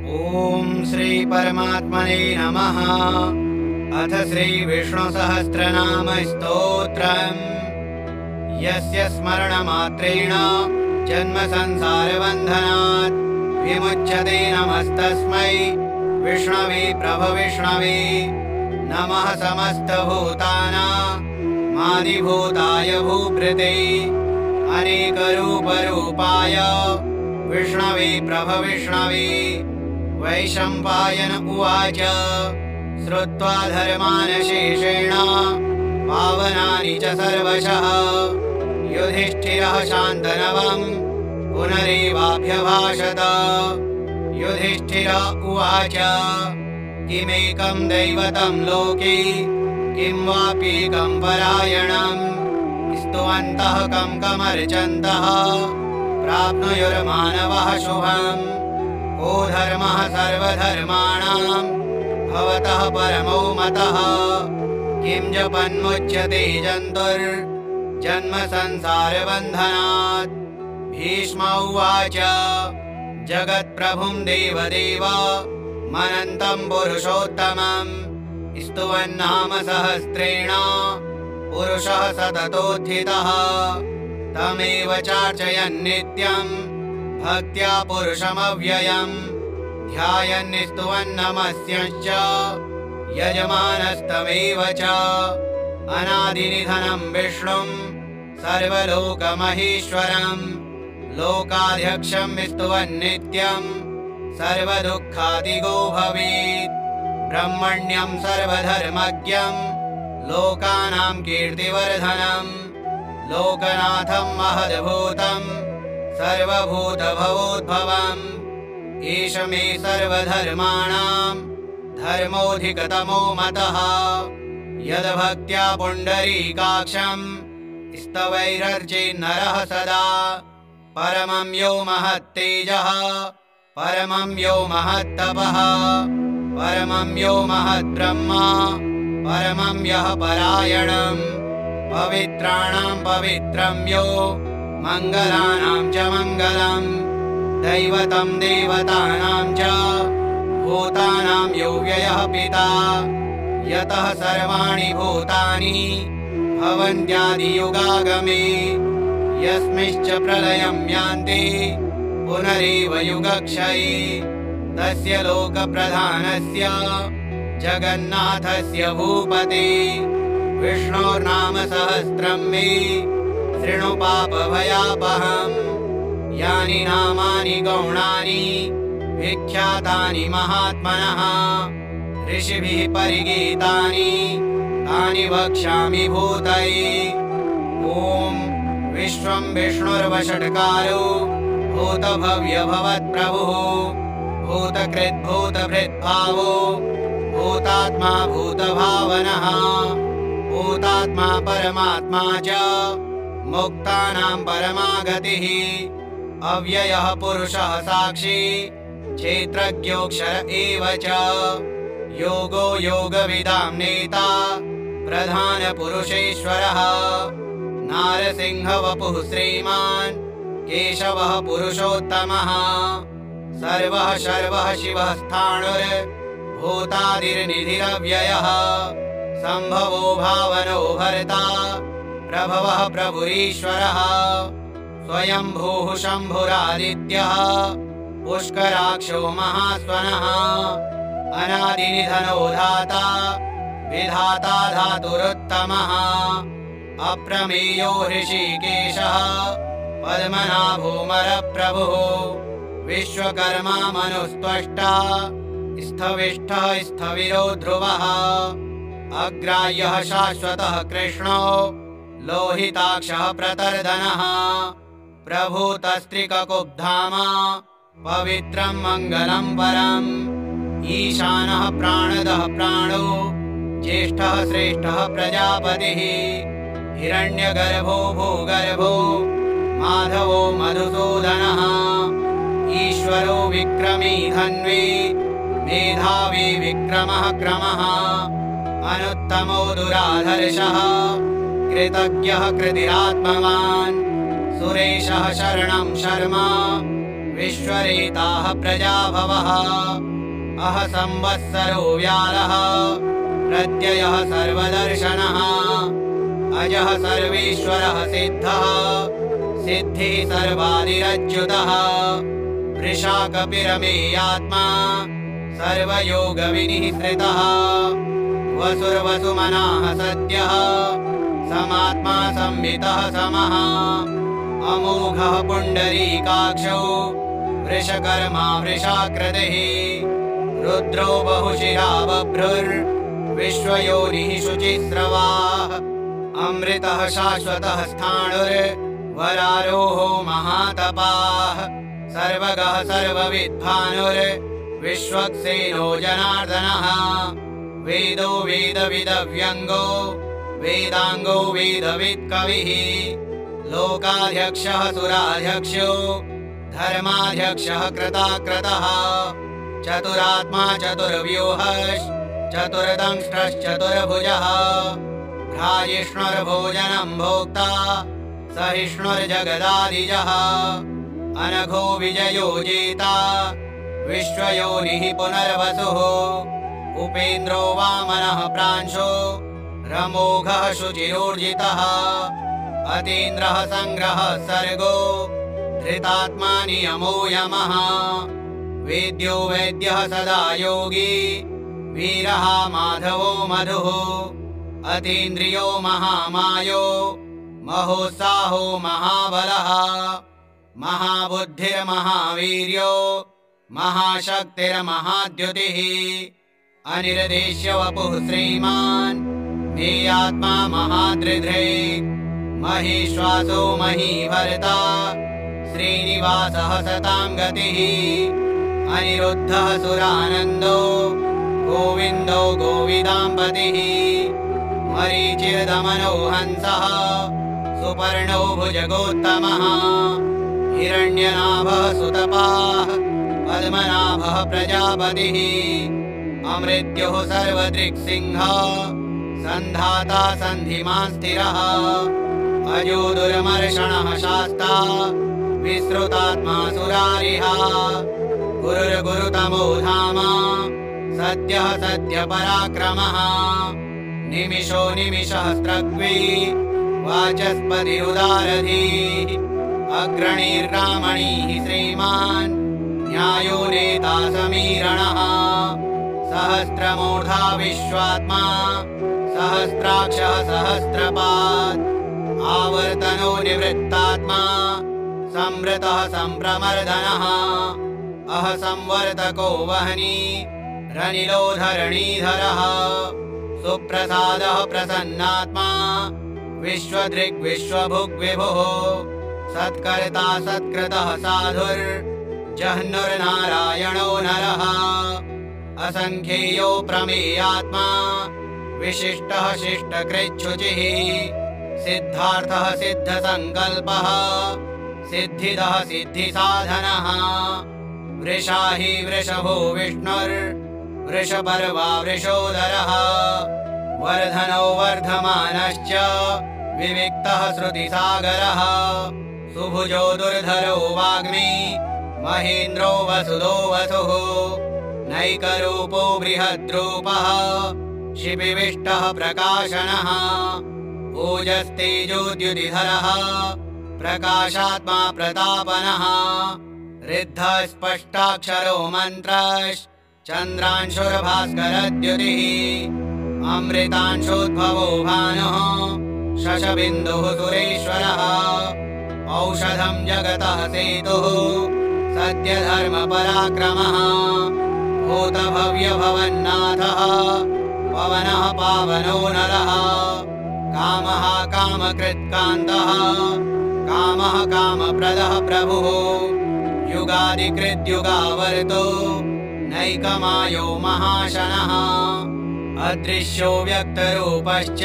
ओम श्री परमात्मने नमः। अथ श्री विष्णु सहस्रनाम स्तोत्रम्। यस्य स्मरणमात्रेण जन्म संसार बन्धनात् विमुच्यते नमस्तस्मै विष्णवे प्रभविष्णवे। नमः समस्तभूतानां मादिभूताय भूभृते अनेकरूपरूपाय विष्णवे प्रभविष्णवे। वैशम्पायन उवाच श्रुत्वा धर्मान् शेषेण पावनानि च सर्वशः युधिष्ठिरः शान्तनवं पुनरेवाभ्यभाषत। युधिष्ठिर उवाच किमेकं दैवतं लोके किं वाप्येकं परायणं स्तुवन्तः कं कमर्चन्तः प्राप्नुयुर्मानवः शुभम्। को धर्मः सर्वधर्माणां भवतः परमो मतः किं जपन्मुच्यते जन्तुर्जन्म संसारबन्धनात्। भीष्म उवाच जगत्प्रभुं देवदेव मनन्तं पुरुषोत्तमं स्तुवन्नाम सहस्रेण पुरुषः सततोत्थितः। तमेव चार्चयन् नित्यं भक्त्या पुरुषमव्ययम् ध्यायन् स्तुवन्नमस्यश्च यजमानस्तमेव च। अनादिनिधनं विष्णुं सर्वलोकमहेश्वरं लोकाध्यक्षं स्तुवन्नित्यं सर्वदुःखादिगो भवेत्। ब्रह्मण्यं सर्वधर्मज्ञं लोकानां कीर्तिवर्धनं लोकनाथं महद्भूतं सर्वभूतभवोद्भवम्। एष मे सर्वधर्माणां धर्मोऽधिकतमो मतः यद्भक्त्या पुण्डरीकाक्षं स्तवैरर्चेन्नरः सदा। परमं यो महत्तेजः परमं यो महत्तपः परमं यो महद्ब्रह्मा परमं यः परायणं पवित्राणां पवित्रं यो मङ्गलानां च मङ्गलम्। दैवतं देवतानां च भूतानां यो व्ययः पिता यतः सर्वाणि भूतानि भवन्त्यादियुगागमे। यस्मिंश्च प्रलयं यान्ति पुनरेव युगक्षये तस्य लोकप्रधानस्य जगन्नाथस्य भूपते। विष्णोर्नाम सहस्रं मे शृणु पापभयापहम्। यानि नामानि गौणानि विख्यातानि महात्मनः ऋषिभिः परिगीतानि तानि वक्ष्यामि भूतये। ॐ विश्वं विष्णुर्वषट्कारो भूतभव्यभवत्प्रभुः भूतकृद्भूतभृद्भावो भूतात्मा भूतभावनः भूतात्मा परमात्मा च मुक्तानां परमागतिः। अव्ययः पुरुषः साक्षी क्षेत्रज्ञोऽक्षर एव च योगो योगविदां नेता प्रधानपुरुषेश्वरः। नारसिंहवपुः श्रीमान् केशवः पुरुषोत्तमः सर्वः शर्वः शिवः स्थाणुर्भूतादिर्निधिरव्ययः। सम्भवो भावनो भर्ता प्रभवः प्रभुरीश्वरः। स्वयंभूः शम्भुरादित्यः पुष्कराक्षो महास्वनः। अनादिनिधनो धाता विधाता धातुरुत्तमः। अप्रमेयो ऋषिकेशः पद्मनाभोमरप्रभुः। विश्वकर्मा मनुस्त्वष्टा स्थविष्ठः स्थविरो ध्रुवः। अग्राह्यः शाश्वतः कृष्णो लोहिताक्षः प्रतर्दनः। प्रभूतस्त्रिककुब्धाम पवित्रं मङ्गलं परम्। ईशानः प्राणदः प्राणो ज्येष्ठः श्रेष्ठः प्रजापतिः। हिरण्यगर्भो भूगर्भो माधवो मधुसूदनः। ईश्वरो विक्रमी धन्वी मेधावी विक्रमः क्रमः। अनुत्तमो दुराधर्षः कृतज्ञः कृतिरात्मवान्। सुरेशः शरणं शर्मा विश्वरेताः प्रजाभवः अह संवत्सरो व्यालः प्रत्ययः सर्वदर्शनः अजः सर्वेश्वरः सिद्धः सिद्धिः सर्वादिरच्युतः वृषाकपिरमेयात्मा सर्वयोगविनिःसृतः वसुर्वसुमनाः सत्यः समात्मा संवितः समः अमोघः पुण्डरीकाक्षो वृषकर्मा वृषाकृतिः रुद्रो बहुशिरा बभ्रुर्विश्वयोनिः शुचिस्रवाः अमृतः शाश्वतः स्थाणुर्वरारोहो महातपाः सर्वगः सर्वविद्भानुर्विश्वक्सेनो जनार्दनः वेदो वेदविदव्यङ्गो वेदाङ्गो वेदवित्कविः लोकाध्यक्षः सुराध्यक्षो धर्माध्यक्षः कृताकृतः चतुरात्मा चतुर्व्यूहश्चतुर्दंष्ट्रश्चतुर्भुजः भ्राजिष्णुर्भोजनं भोक्ता सहिष्णुर्जगदादिजः अनघो विजयो जेता विश्वयोनिः पुनर्वसुः उपेन्द्रो वामनः प्रांशो रमोघः शुचिरोर्जितः अतीन्द्रः संग्रहः सर्गो धृतात्मा नियमो यमः वेद्यो वैद्यः सदा योगी वीरः माधवो मधुः अतीन्द्रियो महामायो महोत्साहो महाबलः महाबुद्धिर्महावीर्यो महाशक्तिर्महाद्युतिः अनिर्देश्य वपुः श्रीमान् ज्ञेयात्मा महादृधृक् महीश्वासो महीभर्ता श्रीनिवासः सतां गतिः अनिरुद्धः सुरानन्दो गोविन्दो गोविदाम्पतिः मरीचिर्दमनो हंसः सुपर्णो भुजगोत्तमः हिरण्यनाभः सुतपाः पद्मनाभः प्रजापतिः अमृत्युः सर्वदृक्सिंहः सन्धाता सन्धिमान् स्थिरः अजो दुर्मर्षणः शास्ता विश्रुतात्मा सुरारिहा गुरुर्गुरुतमो धाम सत्यः सत्यपराक्रमः निमिषो निमिषहस्रग्वी वाचस्पतिरुदारधीः अग्रणीर्रामणीः श्रीमान् न्यायो नेता समीरणः सहस्रमूर्धा विश्वात्मा सहस्राक्षः सहस्रपात् आवर्तनो निवृत्तात्मा संवृतः सम्प्रमर्दनः अह संवर्तको वह्नि रनिलो धरणीधरः सुप्रसादः प्रसन्नात्मा विश्वदृग्विश्वभुग्विभुः सत्कर्ता सत्कृतः साधुर्जह्नुर्नारायणो नरः असंख्येयो प्रमेयात्मा विशिष्टः शिष्टकृच्छुचिः सिद्धार्थः सिद्धसङ्कल्पः सिद्धिदः सिद्धिसाधनः वृषा हि वृषभो विष्णुर्वृषपर्वा वृषोदरः वर्धनो वर्धमानश्च विविक्तः श्रुतिसागरः सुभुजो दुर्धरो वाग्मी महेन्द्रो वसुदो वसुः नैकरूपो बृहद्रूपः शिबिविष्टः प्रकाशनः ओजस्तेजोद्युतिधरः प्रकाशात्मा प्रतापनः ऋद्धः स्पष्टाक्षरो मन्त्रश्चन्द्रांशुर्भास्करद्युतिः अमृतांशोद्भवो भानुः शशबिन्दुः सुरेश्वरः औषधं जगतः सेतुः सत्यधर्मपराक्रमः भूतभव्यभवन्नाथः पवनः पावनो नरः कामः कामकृत्कान्तः कामः कामप्रदः प्रभुः युगादिकृद्युगावर्तो नैकमायो महाशनः अदृश्यो व्यक्तरूपश्च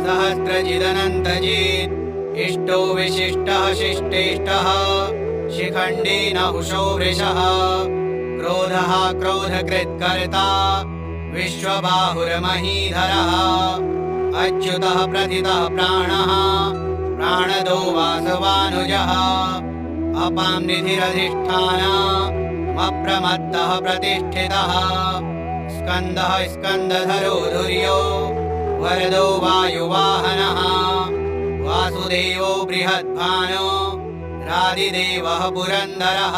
सहस्रजिदनन्तजित् इष्टो विशिष्टः शिष्टेष्टः शिखण्डी नहुषो वृषः क्रोधः क्रोधकृत्कर्ता विश्वबाहुर्महीधरः अच्युतः प्रथितः प्राणः प्राणदो वासवानुजः अपां निधिरधिष्ठानमप्रमत्तः प्रतिष्ठितः स्कन्दः स्कन्दधरो धुर्यो वरदो वायुवाहनः वासुदेवो बृहद्भानो रादिदेवः पुरन्दरः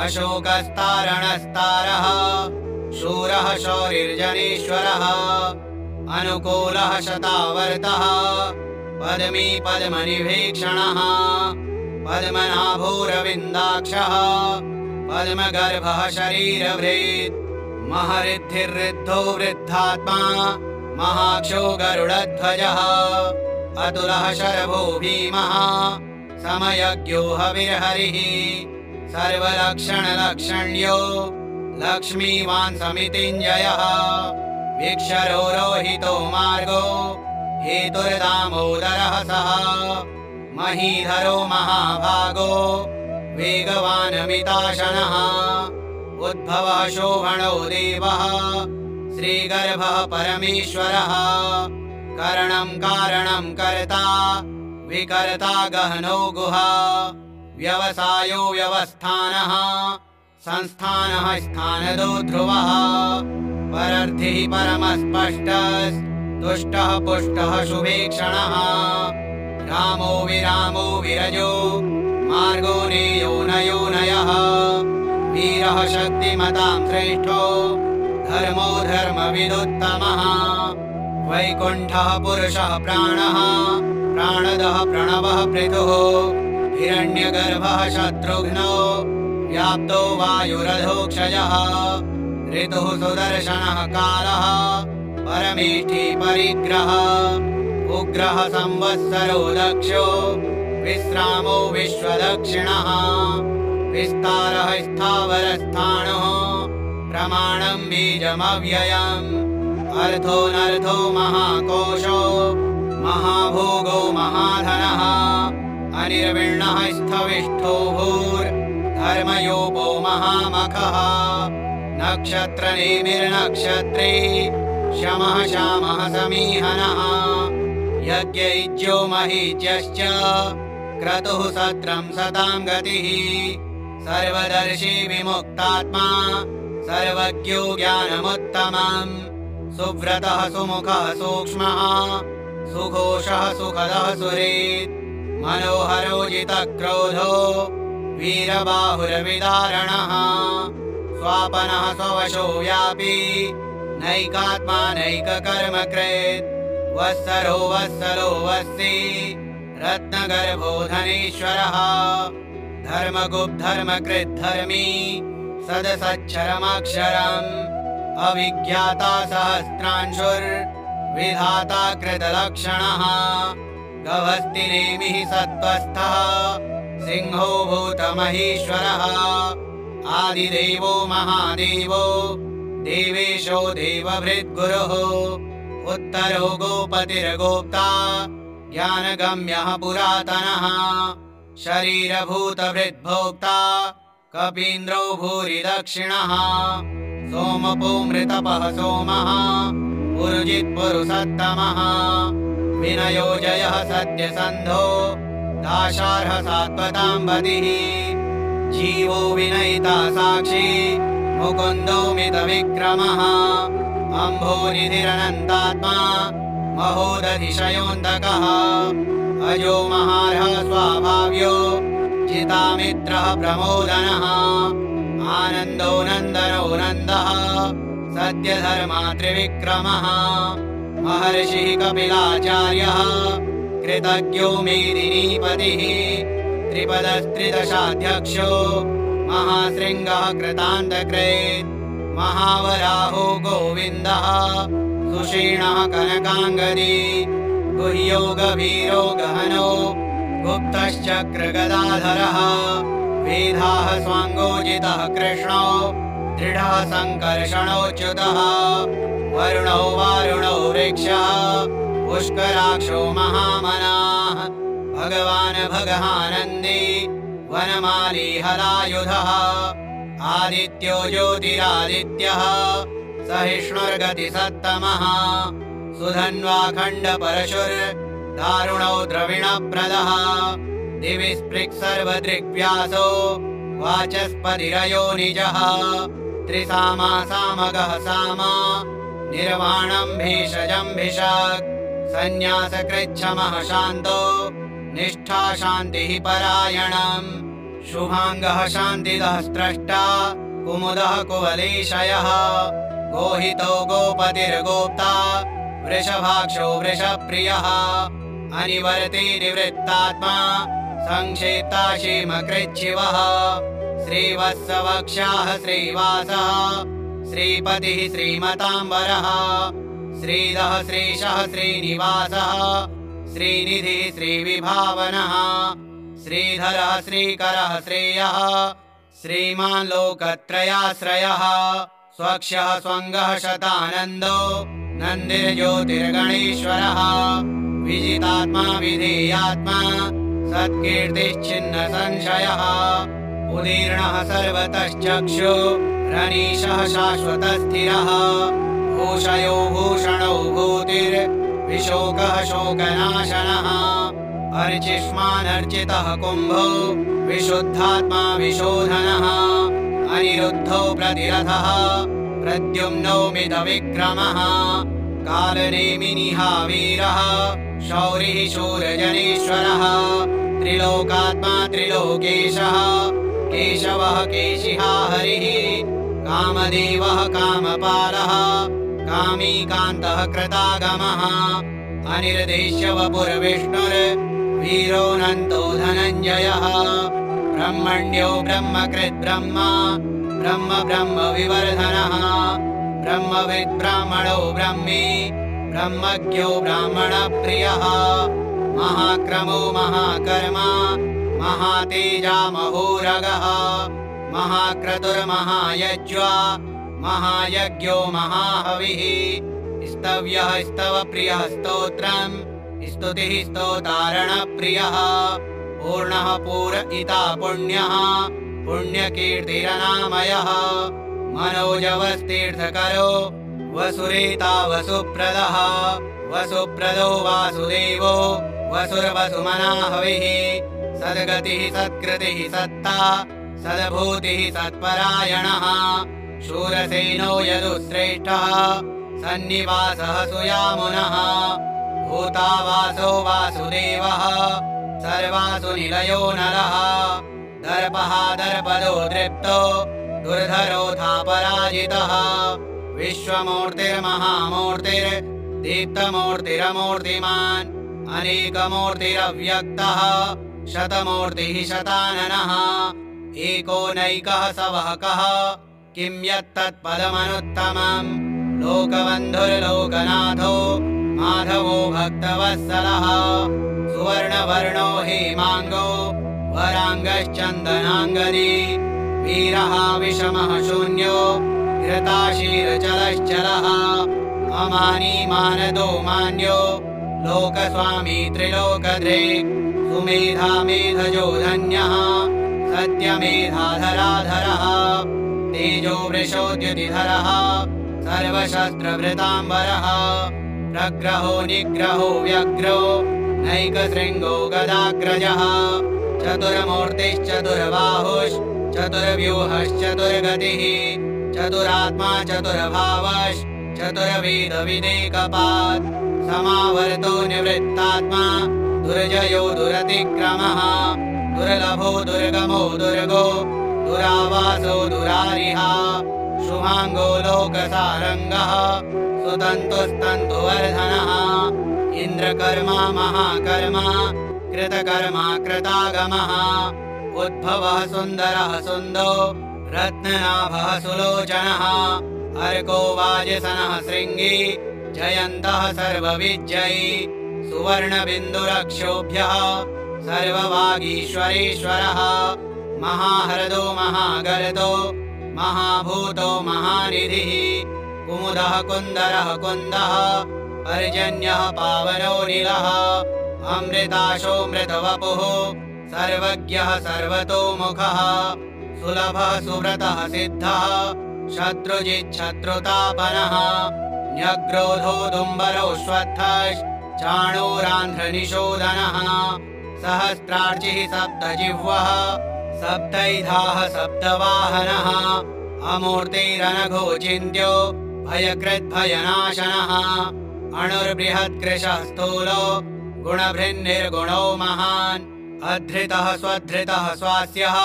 अशोकस्तारणस्तारः शूरः शौरिर्जनेश्वरः अनुकूलः शतावर्तः पद्मी पद्मनिभीक्षणः पद्मनाभोरविन्दाक्षः पद्मगर्भः शरीरभृत् महरिद्धिर्ऋद्धो वृद्धात्मा महाक्षो गरुडध्वजः अतुलः शरभो भीमः समयज्ञो हविर्हरिः सर्वलक्षणलक्षण्यो लक्ष्मीवान् समितिञ्जयः वीक्षरो रोहितो मार्गो हेतुर्दामोदरः सः महीधरो महाभागो वेगवानमिताशनः उद्भवः शोभणो देवः श्रीगर्भः परमेश्वरः करणं कारणं कर्ता विकर्ता गहनो गुहा व्यवसायो व्यवस्थानः संस्थानः स्थानदो ध्रुवः परर्थिः परमस्पष्टस्तुष्टः पुष्टः शुभेक्षणः रामो विरामो विरजो मार्गो नेयोनयोनयः वीरः शक्तिमतां श्रेष्ठो धर्मो धर्मविदुत्तमः वैकुण्ठः पुरुषः प्राणः प्राणदः प्रणवः पृथुः हिरण्यगर्भः शत्रुघ्नो व्याप्तो वायुरधोक्षजः ऋतुः सुदर्शनः कालः परमेष्ठी परिग्रहः उग्रः संवत्सरो दक्षो विश्रामो विश्वदक्षिणः विस्तारः स्थावरस्थाणुः प्रमाणं बीजमव्ययम् अर्थोऽनर्थो महाकोशो महाभोगो महाधनः अनिर्विण्णः स्थविष्ठो भूर्धर्मयोपो महामखः नक्षत्रनेमिर्नक्षत्रे शमः श्यामः समीहनः यज्ञैज्यो महीज्यश्च क्रतुः सत्रं सतां गतिः सर्वदर्शी विमुक्तात्मा सर्वज्ञो ज्ञानमुत्तमम् सुव्रतः सुमुखः सूक्ष्मः सुघोषः सुखदः सुहृत् मनोहरो जितक्रोधो वीरबाहुरविदारणः स्वापनः स्ववशो व्यापी नैकात्मा नैककर्मकृत् वत्सरो वत्सलो वस्ति रत्नगर्भो धनेश्वरः धर्मगुप्धर्मकृद्धर्मी सदसच्छरमक्षरम् अविज्ञाता सहस्रांशुर्विधाता कृतलक्षणः गभस्तिनेमिः सत्त्वस्थः सिंहो भूतमहेश्वरः आदिदेवो महादेवो देवेशो देवभृद्गुरुः उत्तरो गोपतिर्गोप्ता ज्ञानगम्यः पुरातनः शरीरभूतभृद्भोक्ता कपीन्द्रो भूरि दक्षिणः सोमपो मृतपः सोमः पुरुजित्पुरुषोत्तमः विनयो जयः सत्यसन्धो दाशार्ह सात्वताम्बतिः जीवो विनयिता साक्षी मुकुन्दो मितविक्रमः अम्भोनिधिरनन्तात्मा महोदधिशयोऽन्तकः अजो महार्हः स्वाभाव्यो जितामित्रः प्रमोदनः आनन्दो नन्दनो नन्दः सत्यधर्मा त्रिविक्रमः महर्षिः कपिलाचार्यः कृतज्ञो मेदिनीपतिः त्रिपदस्त्रिदशाध्यक्षो महाशृङ्गः कृतान्तकृत् महावराहो गोविन्दः सुषीणः कनकाङ्गदी गुह्यो गभीरो गहनो गुप्तश्चक्रगदाधरः वेदाः स्वाङ्गोजितः कृष्णो दृढः सङ्कर्षणोच्युतः वरुणो वारुणो वृक्षः पुष्कराक्षो महामनाः भगवान् भगानन्दी वनमाली हलायुधः आदित्यो ज्योतिरादित्यः सहिष्णुर्गतिसत्तमः सुधन्वाखण्डपरशुर्दारुणो द्रविणप्रदः दिवि स्पृक्सर्वदृग्व्यासो वाचस्पतिरयो निजः त्रिसामा सामगः सामा निर्वाणं भेषजं भिषक् संन्यासकृच्छमः शान्तो निष्ठा शान्तिः परायणम् शुभाङ्गः शान्तिदः स्रष्टा कुमुदः कुवलेशयः गोहितो गोपतिर्गोप्ता वृषभाक्षो वृषप्रियः अनिवर्ति निवृत्तात्मा संक्षेप्ता क्षेमकृच्छिवः श्रीवत्सवक्षाः श्रीवासः श्रीपतिः श्रीमताम्बरः श्रीधः श्रीशः श्रीनिवासः श्रीनिधिः श्रीविभावनः श्रीधरः श्रीकरः श्रेयः श्रीमान् लोकत्रयाश्रयः स्वक्षः स्वङ्गः शतानन्दो नन्दिर्ज्योतिर्गणेश्वरः विजितात्मा विधेयात्मा सत्कीर्तिश्चिन्न संशयः उदीर्णः सर्वतश्चक्षु रनीशः शाश्वतस्थिरः भूषयो भूषणो भूतिर्विशोकः शोकनाशनः अर्चिष्मानर्चितः कुम्भो विशुद्धात्मा विशोधनः अनिरुद्धो प्रतिरथः प्रद्युम्नो मितविक्रमः कालनेमिनिः वीरः शौरिः शूरजनेश्वरः त्रिलोकात्मा त्रिलोकेशः केशवः केशिहा हरिः कामदेवः कामपालः कामीकान्तः कृतागमः अनिर्देश्य वपुर्विष्णुर्वीरोऽनन्तो धनञ्जयः ब्रह्मण्यो ब्रह्मकृत् ब्रह्मा ब्रह्म ब्रह्म विवर्धनः ब्रह्मविद् ब्राह्मणो ब्रह्मी ब्रह्मज्ञो ब्राह्मणप्रियः महाक्रमो महाकर्मा महातेजा महोरगः महाक्रतुर्महायज्वा महायज्ञो महाहविः स्तव्यः स्तवप्रियः स्तोत्रम् स्तुतिः स्तोतारणप्रियः पूर्णः पूरयिता पुण्यः पुण्यकीर्तिरनामयः मनोजवस्तीर्थकरो वसुरेता वसुप्रदः वसुप्रदो वासुदेवो वसुर्वसुमनः हविः सद्गतिः सत्कृतिः सत्ता सद्भूतिः सत्परायणः शूरसेनो यदुश्रेष्ठः सन्निवासः सुयामुनः भूतावासो वासुदेवः सर्वासु निलयो नरः दर्पः दर्पदो दृप्तो दुर्धरोऽथापराजितः विश्वमूर्तिर्महामूर्तिर्दीप्तमूर्तिरमूर्तिमान् अनेकमूर्तिरव्यक्तः शतमूर्तिः शताननः एकोनैकः सवहकः किं यत्तत्पदमनुत्तमम् लोकबन्धुर्लोकनाथो माधवो भक्तवत्सलः सुवर्णवर्णो हेमाङ्गो वराङ्गश्चन्दनाङ्गनी वीरः विषमः शून्यो घृताशीरचलश्चलः अमानी मानदो मान्यो लोकस्वामी त्रिलोकधृक् सुमेधा मेधजो धन्यः सत्यमेधाधराधरः तेजो वृषोद्युतिधरः सर्वशस्त्रभृताम्बरः प्रग्रहो निग्रहो व्यग्रो नैकशृङ्गो गदाग्रजः चतुर्मूर्तिश्चतुर्बाहुश्चतुर्व्यूहश्चतुर्गतिः चतुरात्मा चतुर्भावश्चतुर्वेदविदेकपात् समावर्तो निवृत्तात्मा दुर्जयो दुरतिक्रमः दुर्लभो दुर्गमो दुर्गो दुरावासो दुरारिः शुभाङ्गो लोकसारङ्गः सुतन्तुस्तन्तुवर्धनः इन्द्रकर्मा महाकर्मा कृतकर्मा कृतागमः उद्भवः सुन्दरः सुन्दो रत्ननाभः सुलोचनः अर्को वाजसनः शृङ्गी जयन्तः सर्वविजयी सुवर्णबिन्दुरक्षोभ्यः सर्ववागीश्वरेश्वरः महाहृदो महागर्दो महाभूतो महानिधिः कुमुदः कुन्दरः कुन्दः पर्जन्यः पावनो नीलः अमृताशोऽमृतवपुः सर्वज्ञः सर्वतोमुखः सुलभः सुव्रतः सिद्धः शत्रुजिच्छत्रुतापनः न्यग्रोधो दुम्बरो श्वत्थश्चाणूरान्ध्रनिशोधनः सहस्रार्चिः सप्तजिह्वः सप्तैधाः सप्तवाहनः अमूर्तिरनघो चिन्त्यो भयकृद्भयनाशनः अणुर्बृहत्कृशः स्थूलो गुणभृन्निर्गुणो महान् अधृतः स्वधृतः स्वास्यः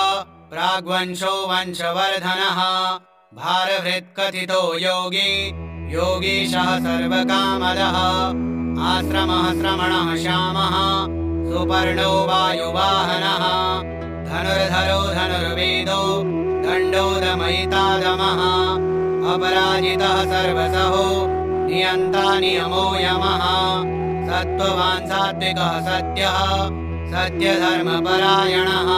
प्राग्वंशो वंशवर्धनः भारभृत्कथितो योगी योगीशः सर्वकामदः आश्रमः श्रमणः श्यामः सुपर्णो वायुवाहनः धनुर्धरो धनुर्वेदो दण्डो दमयितादमः अपराजितः सर्वसहो नियन्ता नियमो यमः सत्त्ववान् सात्विकः सत्यः सत्यधर्मपरायणः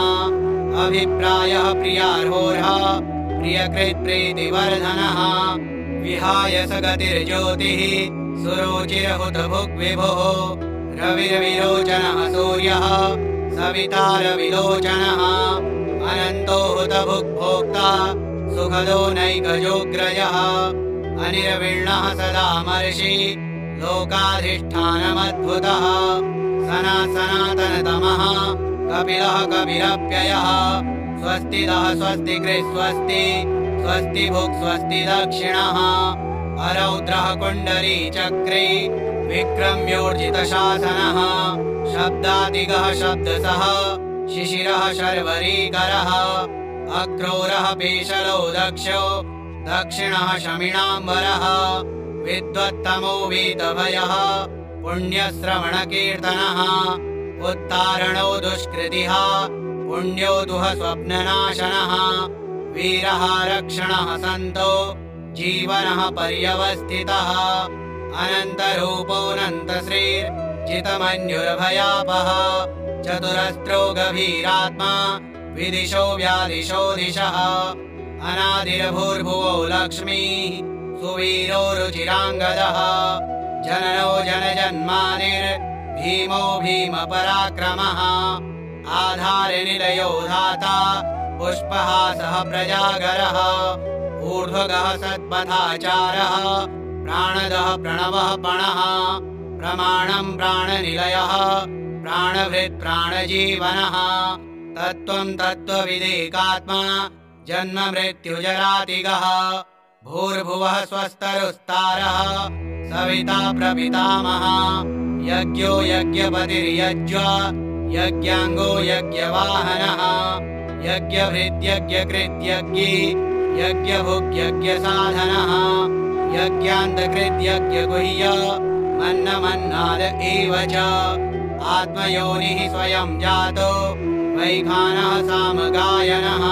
अभिप्रायः प्रियार्होर्ह प्रियकृत्प्रीतिवर्धनः विहाय स गतिर्ज्योतिः सुरुचिरहुतभुग्विभुः रविर्विलोचनः सूर्यः सवितारविलोचनः अनन्तो हुतभुग्भोक्ता सुखदो नैकजोग्रजः अनिर्विण्णः सदा मर्षि लोकाधिष्ठानमद्भुतः सनातनतमः कपिलः कपिरप्ययः स्वस्तिदः स्वस्तिकृत् स्वस्ति स्वस्ति भुक् स्वस्ति दक्षिणः अरौद्रः कुण्डली चक्रे विक्रम्योर्जितशासनः शब्दादिगः शब्दसः शिशिरः शर्वरीकरः अक्रूरः पेशलो दक्षो दक्षिणः शमिणाम्बरः विद्वत्तमो वीतभयः पुण्यश्रवणकीर्तनः उत्तारणो दुष्कृतिः पुण्यो दुः स्वप्ननाशनः वीरः रक्षणः सन्तो जीवनः पर्यवस्थितः अनन्तरूपोऽनन्तश्रीर्जितमन्युर्भयापः चतुरस्रो गभीरात्मा विदिशो व्यादिशो दिशः अनादिर्भूर्भुवो लक्ष्मीः सुवीरो रुचिराङ्गदः जननो जनजन्मानिर्भीमो भीमपराक्रमः आधारनिलयो धाता पुष्पहासः प्रजागरः ऊर्ध्वगः सत्पथाचारः प्राणदः प्रणवः पणः प्रमाणं प्राणनिलयः प्राणभृत् प्राणजीवनः तत्त्वं तत्त्वविदेकात्मा जन्म मृत्युजरातिगः भूर्भुवः स्वस्तरुस्तारः सविता प्रपितामहः यज्ञो यज्ञपतिर्यज्वा यज्ञाङ्गो यज्ञवाहनः यज्ञभृद्यज्ञकृद्यज्ञी यज्ञभुग्यज्ञसाधनः यज्ञान्तकृद्यज्ञगुह्य मन्नमन्नाद एव च आत्मयोनिः स्वयं जातो वैखानः सामगायनः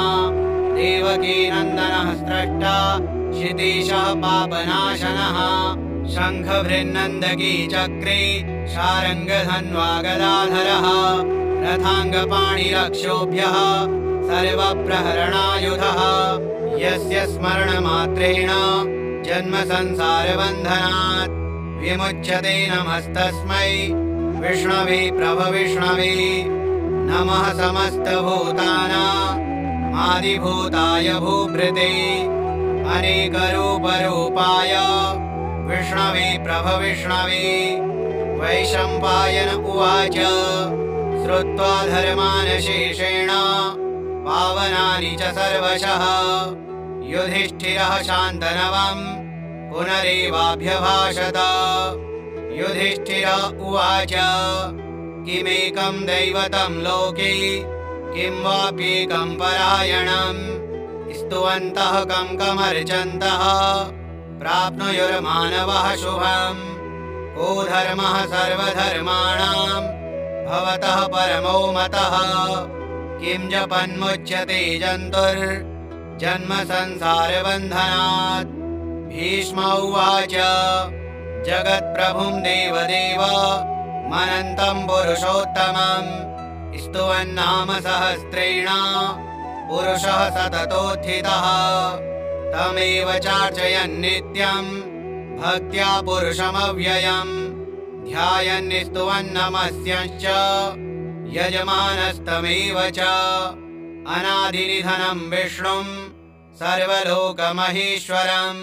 देवकीनन्दनः स्रष्टा क्षितीशः पापनाशनः शङ्खभृन्नन्दकी चक्रे शारङ्गधन्वागदाधरः रथाङ्गपाणिरक्षोभ्यः सर्वप्रहरणायुधः यस्य स्मरणमात्रेण जन्म संसारबन्धनात् विमुच्यते नमस्तस्मै विष्णवे प्रभविष्णवे नमः समस्तभूतानामादिभूताय भूभृते अनेकरूपरूपाय विष्णवे प्रभविष्णवे वैशम्पायन उवाच श्रुत्वा धर्मानशेषेण पावनानि च सर्वशः युधिष्ठिरः शान्तनवम् पुनरेवाभ्यभाषत युधिष्ठिर उवाच किमेकं दैवतं लोके किं वाप्येकं परायणम् स्तुवन्तः कं कमर्चन्तः प्राप्नुयुर्मानवः शुभम् को धर्मः सर्वधर्माणां भवतः परमो मतः किं जपन्मुच्यते जन्तुर्जन्म संसारबन्धनात् भीष्म उवाच जगत्प्रभुं देवदेव मनन्तं पुरुषोत्तमं स्तुवन्नाम सहस्रेण पुरुषः सततोत्थितः तमेव चार्चयन् नित्यं भक्त्या पुरुषमव्ययम् ध्यायन् स्तुवन्नमस्यश्च यजमानस्तमेव च अनादिनिधनं विष्णुं सर्वलोकमहेश्वरं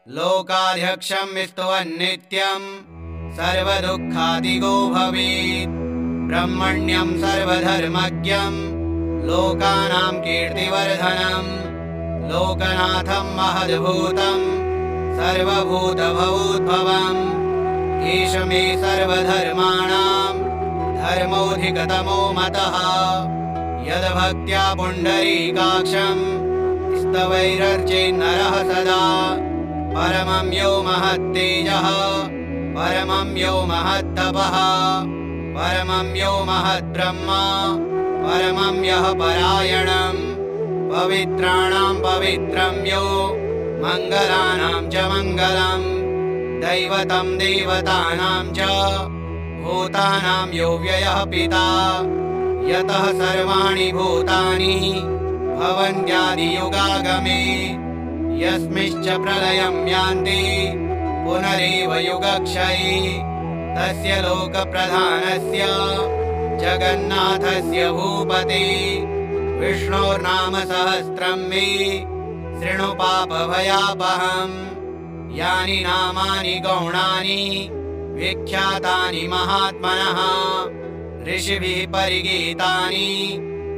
लोकाध्यक्षं स्तुवन् नित्यं सर्वदुःखादिगो भवेत् ब्रह्मण्यं सर्वधर्मज्ञं लोकानां कीर्तिवर्धनं लोकनाथं महद्भूतं सर्वभूतभवोद्भवम् ईश मे सर्वधर्माणां धर्मोऽधिकतमो मतः यद्भक्त्या पुण्डरीकाक्षं स्तवैरर्चेन्नरः सदा परमं यो महत्तेजः परमं यो महत्तपः परमं यो महद्ब्रह्मा परमं यः परायणं पवित्राणां पवित्रं यो मङ्गलानां च मङ्गलम् दैवतं देवतानां च भूतानां यो व्ययः पिता यतः सर्वाणि भूतानि भवन्त्यादियुगागमे यस्मिश्च प्रलयं यान्ति पुनरेव युगक्षये तस्य लोकप्रधानस्य जगन्नाथस्य भूपते विष्णोर्नाम सहस्रं मे शृणु पापभयापहम् यानि नामानि गौणानि विख्यातानि महात्मनः ऋषिभिः परिगीतानि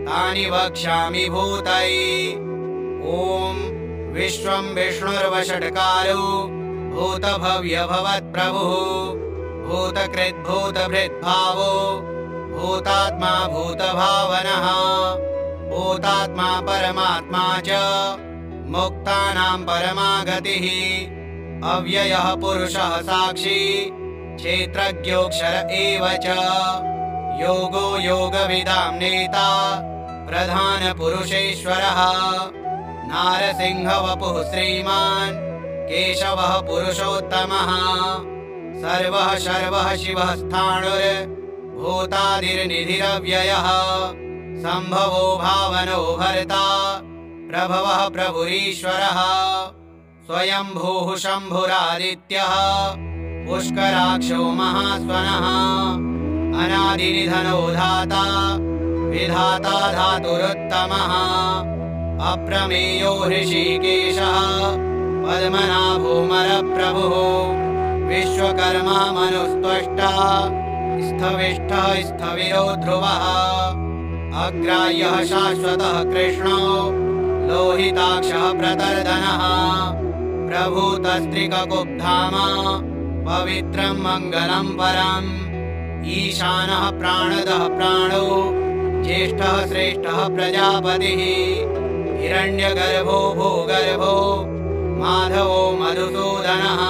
तानि वक्ष्यामि भूतये ॐ विश्वं विष्णुर्वषट्कारो भूतभव्यभवत्प्रभुः भूतकृद्भूतभृद्भावो भूतात्मा भूतभावनः भूतात्मा परमात्मा च मुक्तानां परमागतिः अव्ययः पुरुषः साक्षी क्षेत्रज्ञोऽक्षर एव च योगो योगविदां नेता प्रधानपुरुषेश्वरः नारसिंहवपुः श्रीमान् केशवः पुरुषोत्तमः सर्वः शर्वः शिवः स्थाणुर्भूतादिर्निधिरव्ययः सम्भवो भावनो भर्ता प्रभवः प्रभुरीश्वरः स्वयंभूः शम्भुरादित्यः पुष्कराक्षो महास्वनः अनादिनिधनो धाता विधाता धातुरुत्तमः अप्रमेयो हृषीकेशः पद्मनाभोमरप्रभुः विश्वकर्मा मनुस्त्वष्टा स्थविष्ठः स्थविरो ध्रुवः अग्राह्यः शाश्वतः कृष्णो लोहिताक्षः प्रतर्दनः प्रभूतस्त्रिककुब्धाम पवित्रं मङ्गलं परम् ईशानः प्राणदः प्राणो ज्येष्ठः श्रेष्ठः प्रजापतिः हिरण्यगर्भो भूगर्भो माधवो मधुसूदनः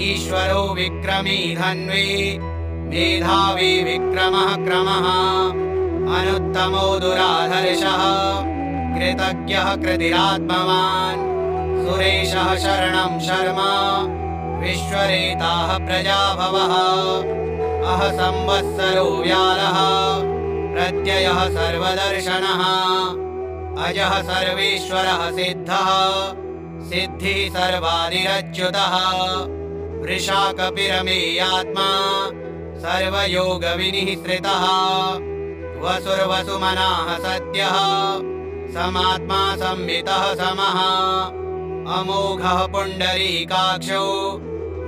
ईश्वरो विक्रमी धन्वी मेधावी विक्रमः क्रमः अनुत्तमो दुराधर्षः कृतज्ञः कृतिरात्मवान् सुरेशः शरणं शर्मा विश्वरेताः प्रजाभवः अह संवत्सरो व्यालः प्रत्ययः सर्वदर्शनः अजः सर्वेश्वरः सिद्धः सिद्धिः सर्वादिरच्युतः वृषाकपिरमेयात्मा सर्वयोगविनिःसृतः वसुर्वसुमनाः सत्यः समात्मा संवितः समः अमोघः पुण्डरीकाक्षो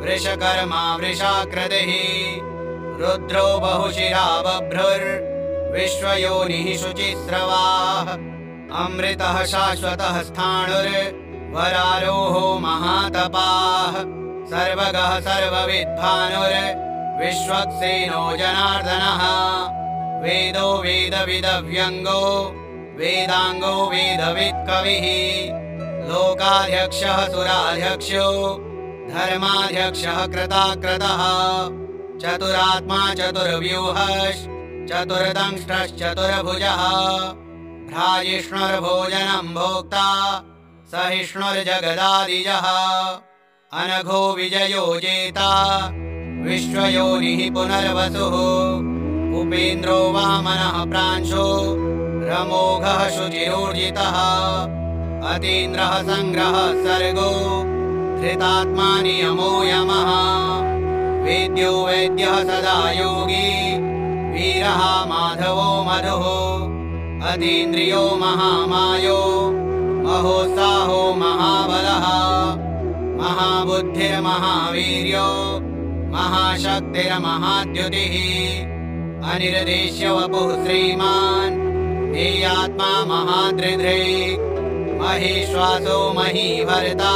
वृषकर्मा वृषाकृतिः रुद्रो बहुशिरा बभ्रुर्विश्वयोनिः शुचिस्रवाः अमृतः शाश्वतः स्थाणुर्वरारोहो महातपाः सर्वगः सर्वविद्भानुर्विश्वक्सेनो जनार्दनः वेदो वेदविदव्यङ्गो वेदाङ्गो वेदवित्कविः लोकाध्यक्षः सुराध्यक्षो धर्माध्यक्षः कृताकृतः चतुरात्मा चतुर्व्यूहश्चतुर्दंष्ट्रश्चतुर्भुजः भ्राजिष्णुर्भोजनं भोक्ता सहिष्णुर्जगदादिजः अनघो विजयो जेता विश्वयोनिः पुनर्वसुः उपेन्द्रो वामनः प्रांशो रमोघः शुचिरोर्जितः अतीन्द्रः संग्रहः सर्गो धृतात्मा नियमो यमः वेद्यो वैद्यः सदा योगी वीरः माधवो मधुः अतीन्द्रियो महामायो महोत्साहो महाबलः महाबुद्धिर्महावीर्यो महाशक्तिर्महाद्युतिः अनिर्देश्य वपुः श्रीमान् हेयात्मा महादृधृक् महेश्वासो महीभर्ता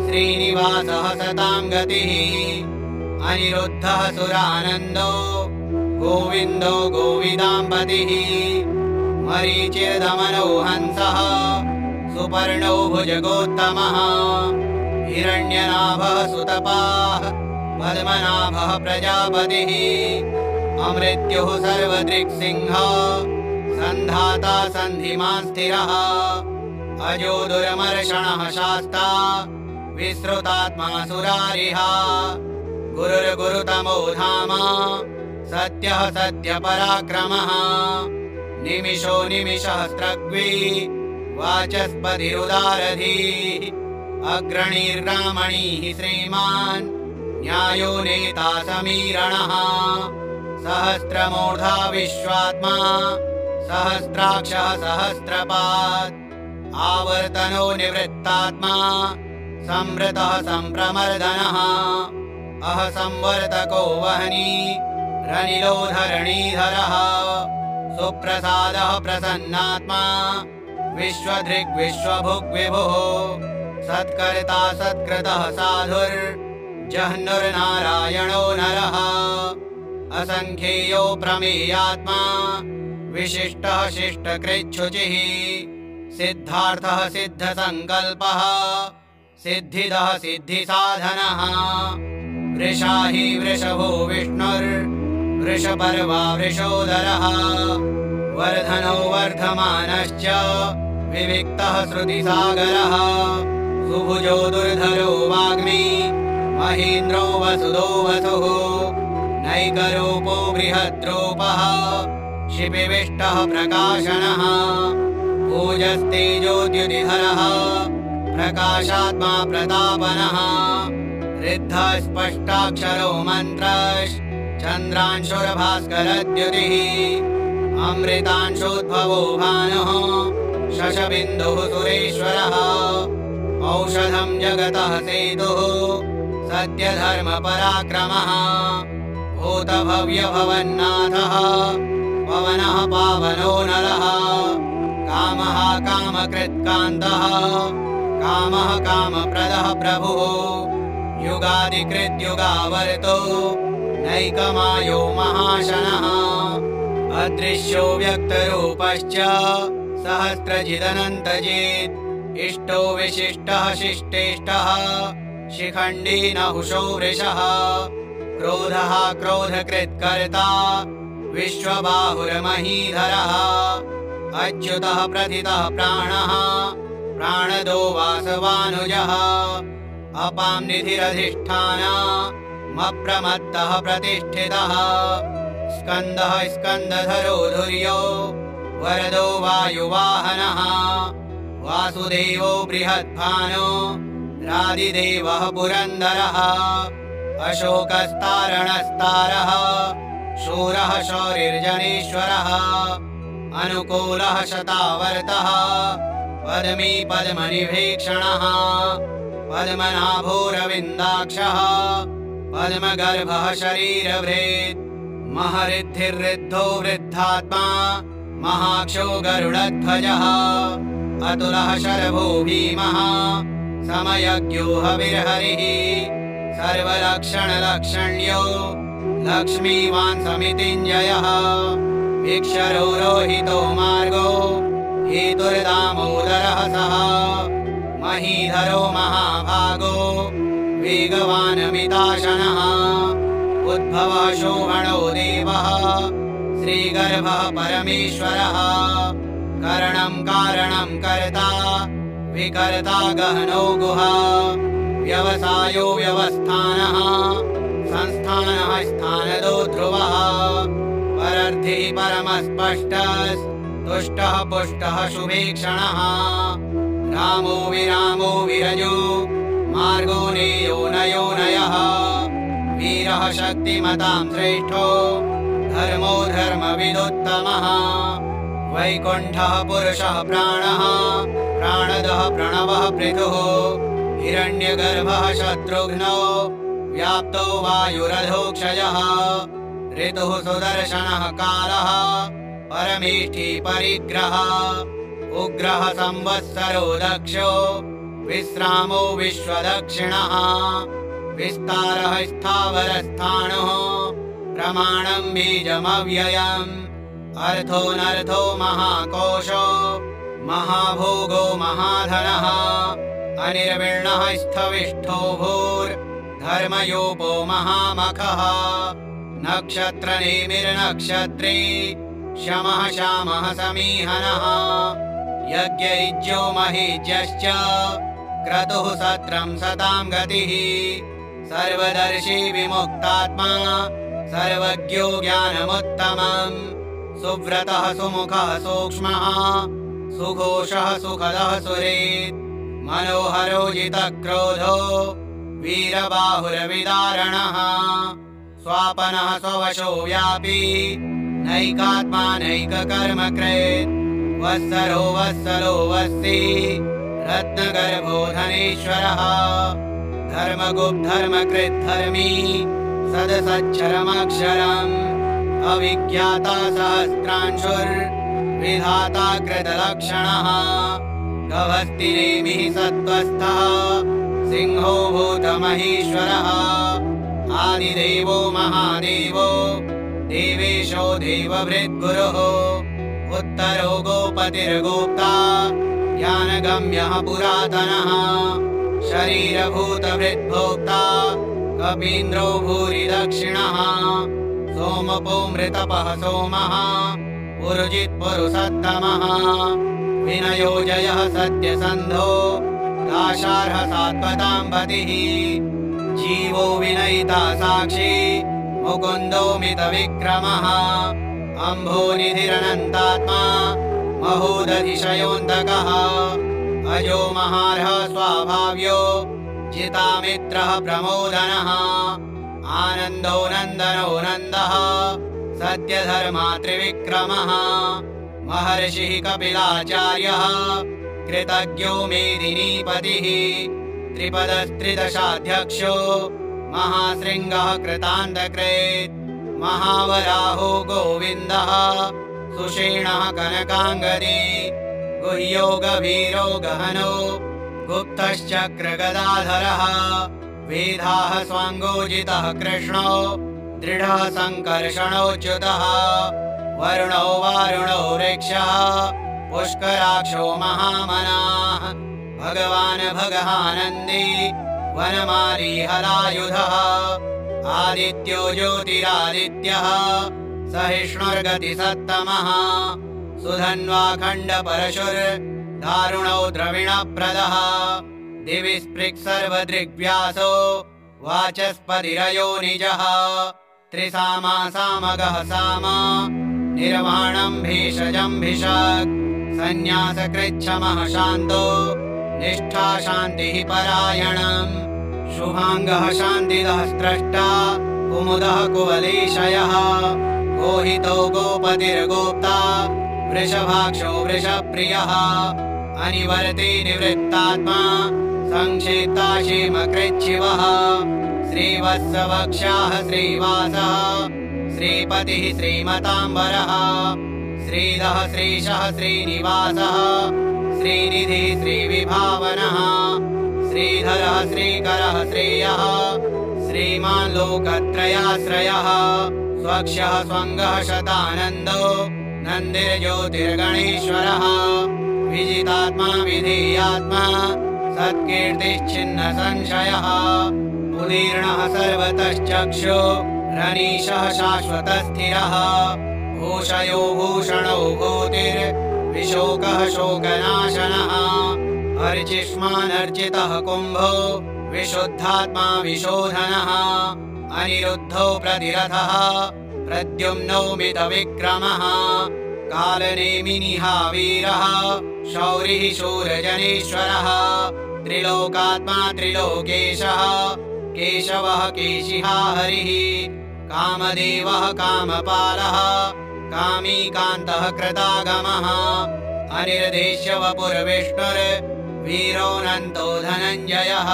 श्रीनिवासः सतां गतिः अनिरुद्धः सुरानन्दो गोविन्दो गोविदाम्पतिः मरीचिर्दमनो हंसः सुपर्णो भुजगोत्तमः हिरण्यनाभः सुतपाः पद्मनाभः प्रजापतिः अमृत्युः सर्वदृक्सिंहः सन्धाता सन्धिमान् स्थिरः अजो दुर्मर्षणः शास्ता विश्रुतात्मा सुरारिः गुरुर्गुरुतमो धाम सत्यः सत्यपराक्रमः निमिषो निमिषहस्रग्वी वाचस्पतिरुदारधीः अग्रणीर्ब्राह्मणीः श्रीमान् न्यायो नेता समीरणः सहस्रमूर्धा विश्वात्मा सहस्राक्षः सहस्रपात् आवर्तनो निवृत्तात्मा संवृतः सम्प्रमर्दनः अह संवर्तको वह्नि रनिलो धरणीधरः सुप्रसादः प्रसन्नात्मा विश्वधृग्विश्वभुग्विभुः सत्कर्ता सत्कृतः साधुर्जह्नुर्नारायणो नरः असंख्येयो प्रमेयात्मा विशिष्टः शिष्टकृच्छुचिः सिद्धार्थः सिद्धसङ्कल्पः सिद्धिदः सिद्धिसाधनः वृषा हि वृषभो विष्णुर्वृषपर्वा वृषोदरः वर्धनो वर्धमानश्च विविक्तः श्रुतिसागरः सुभुजो दुर्धरो वाग्मी महेन्द्रो वसुदो वसुः नैकरूपो बृहद्रूपः शिपिविष्टः प्रकाशनः ओजस्तेजोद्युतिधरः प्रकाशात्मा प्रतापनः ऋद्धः स्पष्टाक्षरो मन्त्रश्चन्द्रांशुर्भास्करद्युतिः अमृतांशोद्भवो भानुः शशबिन्दुः सुरेश्वरः औषधं जगतः सेतुः सत्यधर्मपराक्रमः भूतभव्यभवन्नाथः पवनः पावनो नरः कामः कामकृत्कान्तः कामः कामप्रदः प्रभुः युगादिकृद्युगावर्तो नैकमायो महाशनः अदृश्यो व्यक्तरूपश्च सहस्रजिदनन्तजित् इष्टो विशिष्टः शिष्टेष्टः शिखण्डी नहुषो वृषः क्रोधः क्रोधकृत्कर्ता विश्वबाहुर्महीधरः अच्युतः प्रथितः प्राणः प्राणदो वासवानुजः अपां निधिरधिष्ठानमप्रमत्तः प्रतिष्ठितः स्कन्दः स्कन्दधरो धुर्यो वरदो वायुवाहनः वासुदेवो बृहद्भानो रादिदेवः पुरन्दरः अशोकस्तारणस्तारः शूरः शौरिर्जनेश्वरः अनुकूलः शतावर्तः पद्मी पद्मनिभीक्षणः पद्मनाभोरविन्दाक्षः पद्मगर्भः शरीरभृत् महरिद्धिर्ऋद्धो वृद्धात्मा महाक्षो गरुडध्वजः अतुलः शरभो भीमः समयज्ञो हविर्हरिः सर्वलक्षणलक्षण्यो लक्ष्मीवान् समितिञ्जयः भिक्षरो रोहितो मार्गो हेतुर्दामोदरः सः महीधरो महाभागो वेगवानमिताशनः उद्भवः शोभणो देवः श्रीगर्भः परमेश्वरः करणं कारणं कर्ता विकर्ता गहनो गुहा व्यवसायो व्यवस्थानः संस्थानः स्थानदो ध्रुवः परर्थिः परमस्पष्टस्तुष्टः पुष्टः शुभेक्षणः रामो विरामो विरजो मार्गो नेयो नयो नयः वीरः शक्तिमतां श्रेष्ठो धर्मो धर्मविदुत्तमः वैकुण्ठः पुरुषः प्राणः प्राणदः प्रणवः पृथुः हिरण्यगर्भः शत्रुघ्नो व्याप्तो वायुरधोक्षजः ऋतुः सुदर्शनः कालः परमेष्ठी परिग्रह उग्रः संवत्सरो दक्षो विश्रामो विश्वदक्षिणः विस्तारः स्थावरस्थाणुः प्रमाणं बीजमव्ययम् अर्थोऽनर्थो महाकोशो महाभोगो महाधनः अनिर्विण्णः स्थविष्ठो भूर्धर्मयोपो महामखः नक्षत्रनेमिर्नक्षत्री शमः श्यामः समीहनः यज्ञयुज्यो महीज्यश्च क्रतुः सत्रं सतां गतिः सर्वदर्शी विमुक्तात्मा सर्वज्ञो ज्ञानमुत्तमम् सुव्रतः सुमुखः सूक्ष्मः सुघोषः सुखदः सुरेत् मनोहरो जितक्रोधो वीरबाहुरविदारणः स्वापनः स्ववशो व्यापी नैकात्मा नैककर्मकृत् वत्सरो वत्सलो वस्ति रत्नगर्भो धनेश्वरः धर्मगुप्धर्मकृत् धर्मी सदसच्छरमक्षरम् अविज्ञाता सहस्रांशुर्विधाता कृतलक्षणः गभस्तिनेमिः सत्त्वस्थः सिंहो भूतमहेश्वरः आदिदेवो महादेवो देवेशो देवभृद्गुरुः उत्तरो गोपतिर्गोप्ता ज्ञानगम्यः पुरातनः शरीरभूतभृद्भोक्ता कपीन्द्रो भूरि दक्षिणः सोमपो मृतपः सोमः पुरुजित्पुरुषोत्तमः विनयो जयः सत्यसन्धो दाशार्ह सात्वतां पतिः जीवो विनयिता साक्षी मुकुन्दो मितविक्रमः अम्भोनिधिरनन्तात्मा महोदधिशयोऽन्तकः अजो महार्ह स्वाभाव्यो जितामित्रः प्रमोदनः आनन्दो नन्दनो नन्दः सत्यधर्मा त्रिविक्रमः महर्षिः कपिलाचार्यः कृतज्ञो मेदिनीपतिः त्रिपदस्त्रिदशाध्यक्षो महाशृङ्गः कृतान्तकृत् महावराहो गोविन्दः सुषेणः कनकाङ्गदी गुह्यो गभीरो गहनो गुप्तश्चक्रगदाधरः वेदाः स्वाङ्गोजितः कृष्णो दृढः सङ्कर्षणोच्युतः वरुणो वारुणो वृक्षः पुष्कराक्षो महामनाः भगवान् भगहानन्दी वनमाली हलायुधः आदित्यो ज्योतिरादित्यः सहिष्णुर्गतिसत्तमः सुधन्वाखण्डपरशुर्दारुणो द्रविणप्रदः दिवि स्पृक्सर्वदृग्व्यासो वाचस्पतिरयो निजः त्रिसामा सामगः सामा निर्वाणं भेषजं भिषक् सन्न्यासकृच्छमः शान्तो निष्ठा शान्तिः परायणम् शुभाङ्गः शान्तिदः स्रष्टा कुमुदः कुवलेशयः गोहितो गोपतिर्गोप्ता वृषभाक्षो वृषप्रियः अनिवर्ति निवृत्तात्मा संक्षेप्ता क्षेमकृच्छिवः श्रीवत्सवक्षाः श्रीवासः श्रीपतिः श्रीमताम्बरः श्रीधः श्रीशः श्रीनिवासः श्रीनिधिः श्रीविभावनः श्रीधरः श्रीकरः श्रेयः श्रीमान् लोकत्रयाश्रयः स्वक्षः स्वङ्गः शतानन्दो नन्दिर्ज्योतिर्गणेश्वरः विजितात्मा विधेयात्मा सत्कीर्तिश्चिन्न संशयः उदीर्णः सर्वतश्चक्षु रनीशः शाश्वतस्थिरः भूषयो भूषणो भूतिर्विशोकः शोकनाशनः अर्चिष्मानर्चितः कुम्भो विशुद्धात्मा विशोधनः अनिरुद्धो प्रतिरथः प्रद्युम्नो मितविक्रमः कालनेमिनिः वीरः शौरिः शूरजनेश्वरः त्रिलोकात्मा त्रिलोकेशः केशवः केशिहा हरिः कामदेवः कामपालः कामीकान्तः कृतागमः अनिर्देश्य वपुर्विष्णुर्वीरोऽनन्तो धनञ्जयः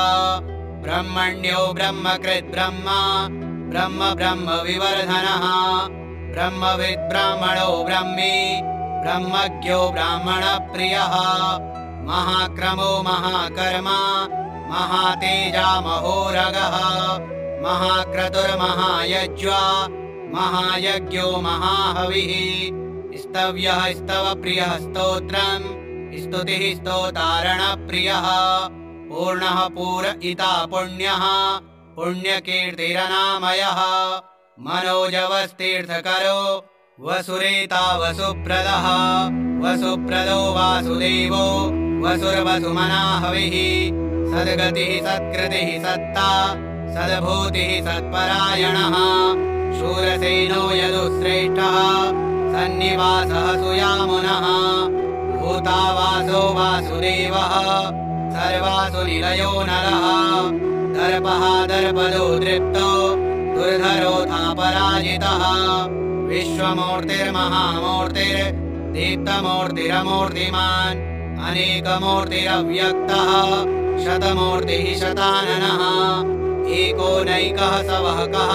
ब्रह्मण्यो ब्रह्मकृद्ब्रह्मा ब्रह्म ब्रह्म विवर्धनः ब्रह्मविद् ब्राह्मणो ब्रह्मी ब्रह्मज्ञो ब्राह्मणप्रियः महाक्रमो महाकर्मा महातेजा महोरगः महाक्रतुर्महायज्वा महायज्ञो महाहविः स्तव्यः स्तवप्रियः स्तोत्रम् स्तुतिः स्तोतारणप्रियः पूर्णः पूरयिता पुण्यः पुण्यकीर्तिरनामयः मनोजवस्तीर्थकरो वसुरेता वसुप्रदः वसुप्रदो वासुदेवो वसुर्वसुमनाहविः सद्गतिः सत्कृतिः सत्ता सद्भूतिः सत्परायणः शूरसेनो यदुश्रेष्ठः सन्निवासः सुयामुनः भूतावासो वासुदेवः सर्वासु निलयो नरः दर्पः दर्पदो दृप्तो दुर्धरोऽथापराजितः विश्वमूर्तिर्महामूर्तिर्दीप्तमूर्तिरमूर्तिमान् अनेकमूर्तिरव्यक्तः शतमूर्तिः शताननः एको नैकः सवहकः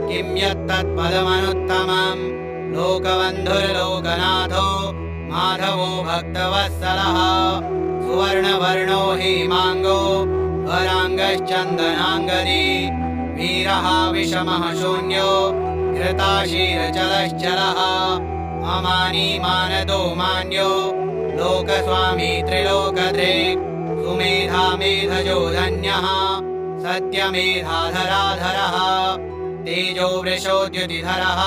किं यत्तत्पदमनुत्तमम् लोकबन्धुर्लोकनाथो माधवो भक्तवत्सलः सुवर्णवर्णो हेमाङ्गो वराङ्गश्चन्दनाङ्गदी वीरः विषमः शून्यो घृताशीरचलश्चलः अमानी मानदो मान्यो लोकस्वामी त्रिलोकदृक् सुमेधा मेधजो धन्यः सत्यमेधाधराधरः तेजो वृषोद्युतिधरः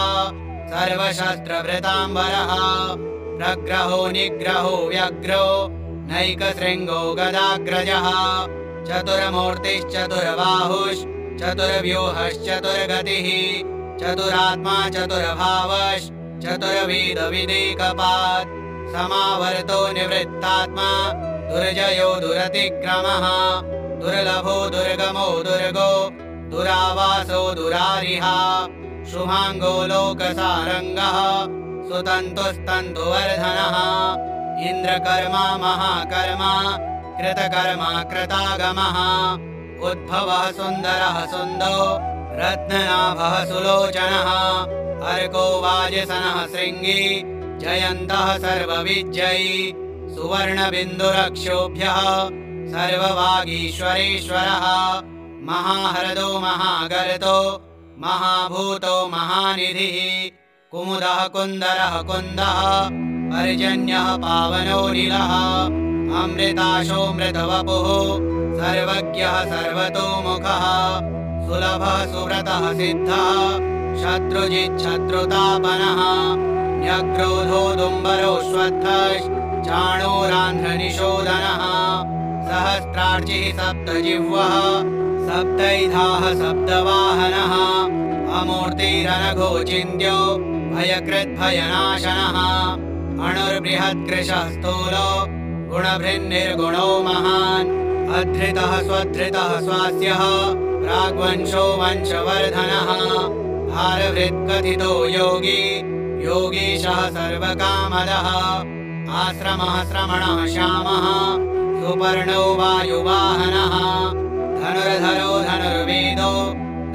सर्वशस्त्रभृताम्बरः प्रग्रहो निग्रहो व्यग्रो नैकशृङ्गो गदाग्रजः चतुर्मूर्तिश्चतुर्बाहुश्चतुर्व्यूहश्चतुर्गतिः चतुरात्मा चतुर्भावश्चतुर्वेदविदेकपात् समावर्तो निवृत्तात्मा दुर्जयो दुरतिक्रमः दुर्लभो दुर्गमो दुर्गो दुरावासो दुरारिहा शुभाङ्गो लोकसारङ्गः सुतन्तुस्तन्तुवर्धनः इन्द्रकर्मा महाकर्मा कृतकर्मा कृतागमः उद्भवः सुन्दरः सुन्दो रत्ननाभः सुलोचनः अर्को वाजसनः शृङ्गी जयन्तः सर्वविजयी सुवर्णबिन्दुरक्षोभ्यः सर्ववागीश्वरेश्वरः महाहृदो महागर्तो महाभूतो महानिधिः कुमुदः कुन्दरः कुन्दः पर्जन्यः पावनो नीलः अमृताशोऽमृतवपुः सर्वज्ञः सर्वतोमुखः सुलभः सुव्रतः सिद्धः शत्रुजिच्छत्रुतापनः न्यग्रोधो दुम्बरोऽश्वत्थश्चाणूरान्ध्रनिशोधनः सहस्रार्चिः सप्तजिह्वः सप्तैधाः सप्तवाहनः अमूर्तिरनघो चिन्त्यो भयकृद्भयनाशनः अणुर्बृहत्कृशः स्थूलो गुणभृन्निर्गुणो महान् अधृतः स्वधृतः स्वास्यः प्राग्वंशो वंशवर्धनः भारभृत्कथितो योगी योगीशः सर्वकामदः आश्रमः श्रमणः श्यामः सुपर्णो वायुवाहनः धनुर्धरो धनुर्वेदो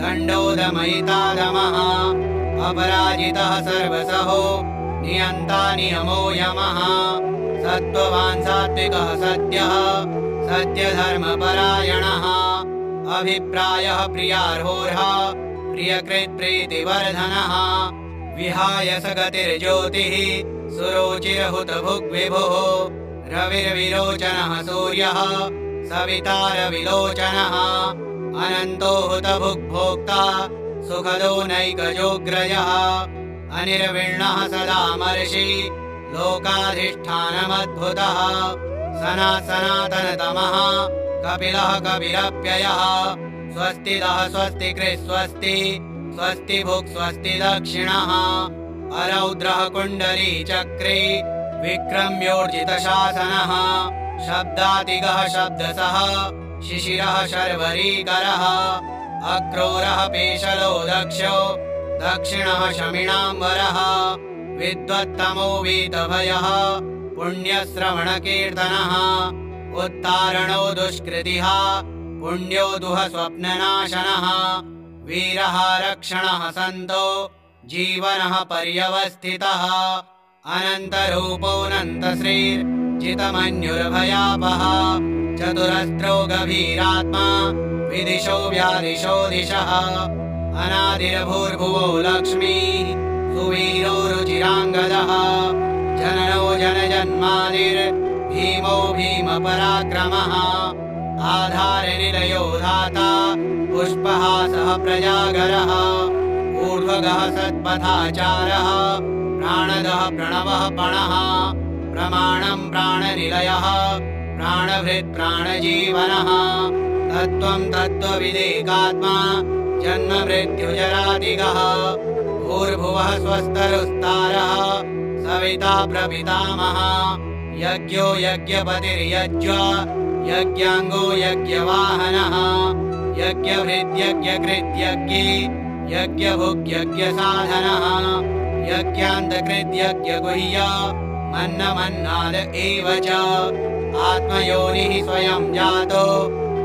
दण्डोदमयितादमः अपराजितः सर्वसहो नियन्ता नियमो यमः सत्त्ववान् सात्विकः सत्यः सत्यधर्मपरायणः अभिप्रायः प्रियार्होर्ह प्रियकृत्प्रीतिवर्धनः विहाय स गतिर्ज्योतिः सुरोचिरहुतभुग्विभुः रविर्विरोचनः सूर्यः सवितारविलोचनः अनन्तो हुतभुग्भोक्ता सुखदो नैकजोग्रजः अनिर्विण्णः सदामर्षि लोकाधिष्ठानमद्भुतः सनातनतमः कपिलः कपिरप्ययः स्वस्तिदः स्वस्तिकृस्वस्ति स्वस्ति भुक् स्वस्ति दक्षिणः अरौद्रः कुण्डली चक्रे विक्रम्योर्जितशासनः शब्दातिगः शब्दसः शिशिरः शर्वरीकरः अक्रूरः पेशलो दक्षो दक्षिणः शमिणाम्बरः विद्वत्तमो वीतभयः पुण्यश्रवणकीर्तनः उत्तारणो दुष्कृतिः पुण्यो दुः स्वप्ननाशनः वीरः रक्षणः सन्तो जीवनः पर्यवस्थितः अनन्तरूपोऽनन्तश्रीर्जितमन्युर्भयापः चतुरस्रो गभीरात्मा विदिशो व्यादिशो दिशः अनादिर्भूर्भुवो लक्ष्मीः सुवीरो रुचिराङ्गदः जननो जनजन्मादिर्भीमो भीमपराक्रमः आधारनिलयो धाता पुष्पहासः प्रजागरः ऊर्ध्वगः सत्पथाचारः प्राणदः प्रणवः पणः प्रमाणं प्राणनिलयः प्राणभृत् प्राणजीवनः तत्त्वं तत्त्वविदेकात्मा जन्ममृत्युजरादिगः भूर्भुवः स्वस्तरुस्तारः सविता प्रपितामहः यज्ञो यज्ञपतिर्यज्ञ यज्ञाङ्गो यज्ञवाहनः यज्ञभृद्यज्ञकृद्यज्ञी यज्ञभुग्यज्ञसाधनः यज्ञान्तकृद्यज्ञगुह्य मन्नमन्नाद एव च आत्मयोनिः स्वयं जातो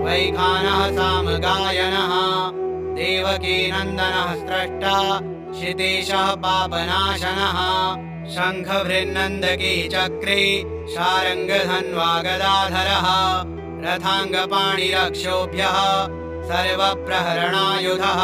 वैखानः सामगायनः देवकीनन्दनः स्रष्टा क्षितेशः पापनाशनः शङ्खभृन्नन्दकी चक्रे शारङ्गधन्वा गदाधरः रथाङ्गपाणिरक्षोभ्यः सर्वप्रहरणायुधः।